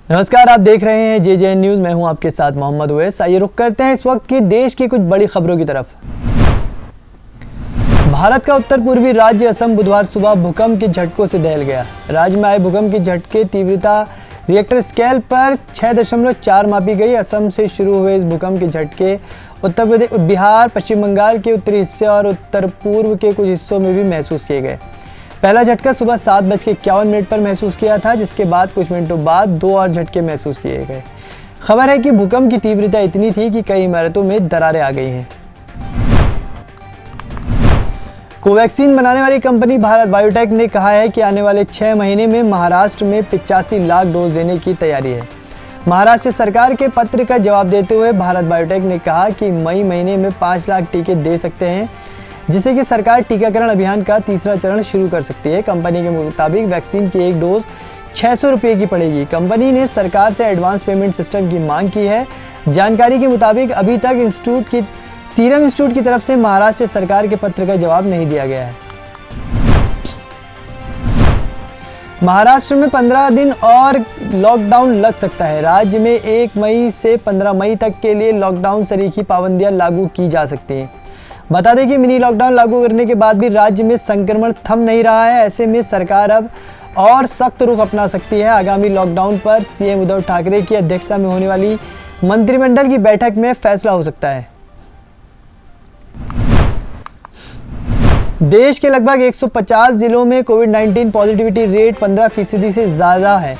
नमस्कार, आप देख रहे हैं JJN न्यूज़। मैं हूं आपके साथ मोहम्मद उवैस। आइए रुक करते हैं इस वक्त की देश की कुछ बड़ी खबरों की तरफ। भारत का उत्तर पूर्वी राज्य असम बुधवार सुबह भूकंप के झटकों से दहल गया। राज्य में आए भूकंप की झटके तीव्रता रिएक्टर स्केल पर 6.4 मापी गई। असम से शुरू हुए इस भूकंप के झटके उत्तर प्रदेश, बिहार, पश्चिम बंगाल के उत्तरी हिस्से और उत्तर पूर्व के कुछ हिस्सों में भी महसूस किए गए। पहला झटका सुबह 7:51 पर महसूस किया था, जिसके बाद कुछ मिनटों बाद 2 और झटके महसूस किए गए। खबर है कि भूकंप की तीव्रता इतनी थी कि कई इमारतों में दरारें आ गई हैं। कोवैक्सीन बनाने वाली कंपनी भारत बायोटेक ने कहा है कि आने वाले 6 महीने में महाराष्ट्र में 85 लाख डोज देने की तैयारी है। महाराष्ट्र सरकार के पत्र का जवाब देते हुए भारत बायोटेक ने कहा कि मई महीने में 5 लाख टीके दे सकते हैं, जिससे कि सरकार टीकाकरण अभियान का तीसरा चरण शुरू कर सकती है। कंपनी के मुताबिक वैक्सीन की एक डोज 600 रुपये की पड़ेगी। कंपनी ने सरकार से एडवांस पेमेंट सिस्टम की मांग की है। जानकारी के मुताबिक अभी तक सीरम इंस्टीट्यूट की तरफ से महाराष्ट्र सरकार के पत्र का जवाब नहीं दिया गया है। महाराष्ट्र में 15 दिन और लॉकडाउन लग सकता है। राज्य में 1 मई से 15 मई तक के लिए लॉकडाउन सरीखी पाबंदियां लागू की जा सकती हैं। बता दें कि मिनी लॉकडाउन लागू करने के बाद भी राज्य में संक्रमण थम नहीं रहा है। ऐसे में सरकार अब और सख्त रुख अपना सकती है। आगामी लॉकडाउन पर सीएम उद्धव ठाकरे की अध्यक्षता में होने वाली मंत्रिमंडल की बैठक में फैसला हो सकता है। देश के लगभग 150 जिलों में कोविड-19 पॉजिटिविटी रेट 15% से ज़्यादा है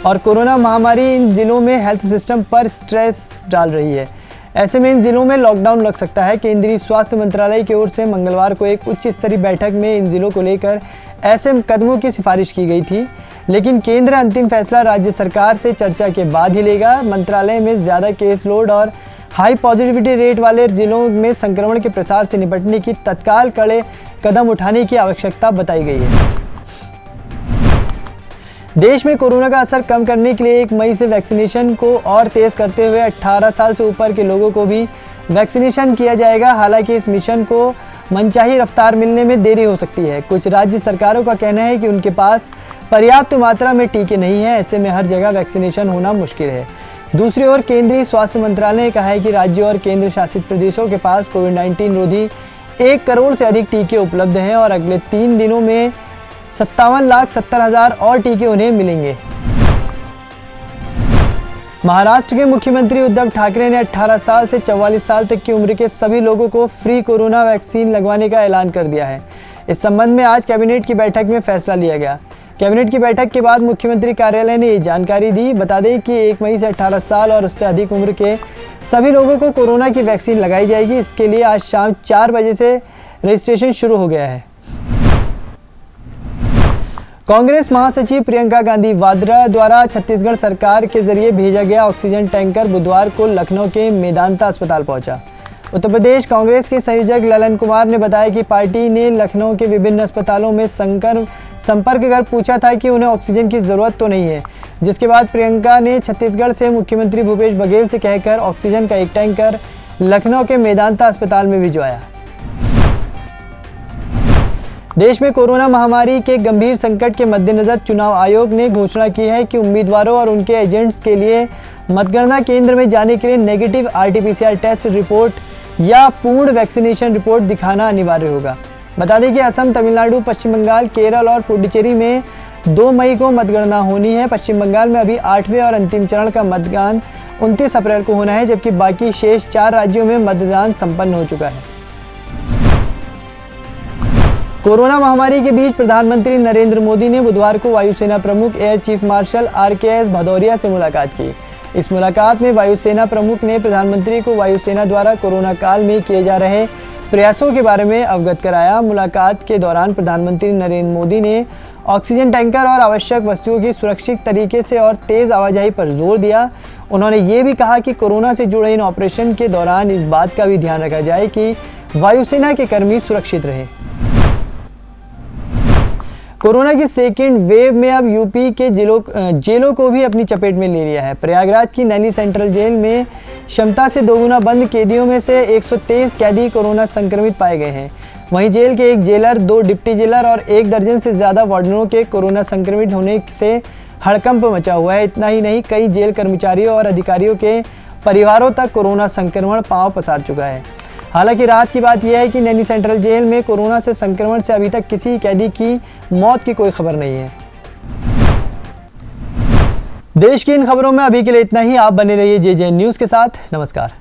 और कोरोना महामारी इन जिलों में हेल्थ सिस्टम पर स्ट्रेस डाल रही है। ऐसे में इन जिलों में लॉकडाउन लग सकता है। केंद्रीय स्वास्थ्य मंत्रालय की ओर से मंगलवार को एक उच्च स्तरीय बैठक में इन जिलों को लेकर ऐसे कदमों की सिफारिश की गई थी, लेकिन केंद्र अंतिम फैसला राज्य सरकार से चर्चा के बाद ही लेगा। मंत्रालय में ज़्यादा केस लोड और हाई पॉजिटिविटी रेट वाले जिलों में संक्रमण के प्रसार से निपटने की तत्काल कड़े कदम उठाने की आवश्यकता बताई गई है। देश में कोरोना का असर कम करने के लिए 1 मई से वैक्सीनेशन को और तेज करते हुए 18 साल से ऊपर के लोगों को भी वैक्सीनेशन किया जाएगा। हालांकि इस मिशन को मनचाही रफ्तार मिलने में देरी हो सकती है। कुछ राज्य सरकारों का कहना है कि उनके पास पर्याप्त मात्रा में टीके नहीं है। ऐसे में हर जगह वैक्सीनेशन होना मुश्किल है। दूसरी ओर केंद्रीय स्वास्थ्य मंत्रालय ने कहा है कि राज्यों और केंद्र शासित प्रदेशों के पास कोविड-19 रोधी 1 करोड़ से अधिक टीके उपलब्ध हैं और अगले 3 दिनों में 57,70,000 और टीके उन्हें मिलेंगे। महाराष्ट्र के मुख्यमंत्री उद्धव ठाकरे ने 18 साल से 44 साल तक की उम्र के सभी लोगों को फ्री कोरोना वैक्सीन लगवाने का ऐलान कर दिया है। इस संबंध में आज कैबिनेट की बैठक में फैसला लिया गया। कैबिनेट की बैठक के बाद मुख्यमंत्री कार्यालय ने ये जानकारी दी। बता दें कि 1 मई से 18 साल और उससे अधिक उम्र के सभी लोगों को कोरोना की वैक्सीन लगाई जाएगी। इसके लिए आज शाम 4 बजे से रजिस्ट्रेशन शुरू हो गया है। कांग्रेस महासचिव प्रियंका गांधी वाड्रा द्वारा छत्तीसगढ़ सरकार के जरिए भेजा गया ऑक्सीजन टैंकर बुधवार को लखनऊ के मेदांता अस्पताल पहुंचा। उत्तर प्रदेश कांग्रेस के संयोजक ललन कुमार ने बताया कि पार्टी ने लखनऊ के विभिन्न अस्पतालों में संपर्क कर पूछा था कि उन्हें ऑक्सीजन की जरूरत तो नहीं है, जिसके बाद प्रियंका ने छत्तीसगढ़ से मुख्यमंत्री भूपेश बघेल से कहकर ऑक्सीजन का एक टैंकर लखनऊ के मेदांता अस्पताल में भिजवाया। देश में कोरोना महामारी के गंभीर संकट के मद्देनजर चुनाव आयोग ने घोषणा की है कि उम्मीदवारों और उनके एजेंट्स के लिए मतगणना केंद्र में जाने के लिए नेगेटिव RT-PCR टेस्ट रिपोर्ट या पूर्ण वैक्सीनेशन रिपोर्ट दिखाना अनिवार्य होगा। बता दें कि असम, तमिलनाडु, पश्चिम बंगाल, केरल और पुडुचेरी में 2 मई को मतगणना होनी है। पश्चिम बंगाल में अभी 8वें और अंतिम चरण का मतदान 29 अप्रैल को होना है, जबकि बाकी शेष 4 राज्यों में मतदान संपन्न हो चुका है। कोरोना महामारी के बीच प्रधानमंत्री नरेंद्र मोदी ने बुधवार को वायुसेना प्रमुख air chief marshal RKS Bhadauria से मुलाकात की। इस मुलाकात में वायुसेना प्रमुख ने प्रधानमंत्री को वायुसेना द्वारा कोरोना काल में किए जा रहे प्रयासों के बारे में अवगत कराया। मुलाकात के दौरान प्रधानमंत्री नरेंद्र मोदी ने ऑक्सीजन टैंकर और आवश्यक वस्तुओं की सुरक्षित तरीके से और तेज आवाजाही पर जोर दिया। उन्होंने ये भी कहा कि कोरोना से जुड़े इन ऑपरेशन के दौरान इस बात का भी ध्यान रखा जाए कि वायुसेना के कर्मी सुरक्षित रहें। कोरोना की सेकेंड वेव में अब यूपी के जेलों को भी अपनी चपेट में ले लिया है। प्रयागराज की नैनी सेंट्रल जेल में क्षमता से 2 गुना बंद कैदियों में से 123 कैदी कोरोना संक्रमित पाए गए हैं। वहीं जेल के एक जेलर, 2 डिप्टी जेलर और 1 दर्जन से ज़्यादा वार्डनों के कोरोना संक्रमित होने से हड़कंप मचा हुआ है। इतना ही नहीं, कई जेल कर्मचारियों और अधिकारियों के परिवारों तक कोरोना संक्रमण पांव पसार चुका है। हालांकि राहत की बात यह है कि नैनी सेंट्रल जेल में कोरोना से संक्रमण से अभी तक किसी कैदी की मौत की कोई खबर नहीं है। देश की इन खबरों में अभी के लिए इतना ही। आप बने रहिए JJN न्यूज़ के साथ। नमस्कार।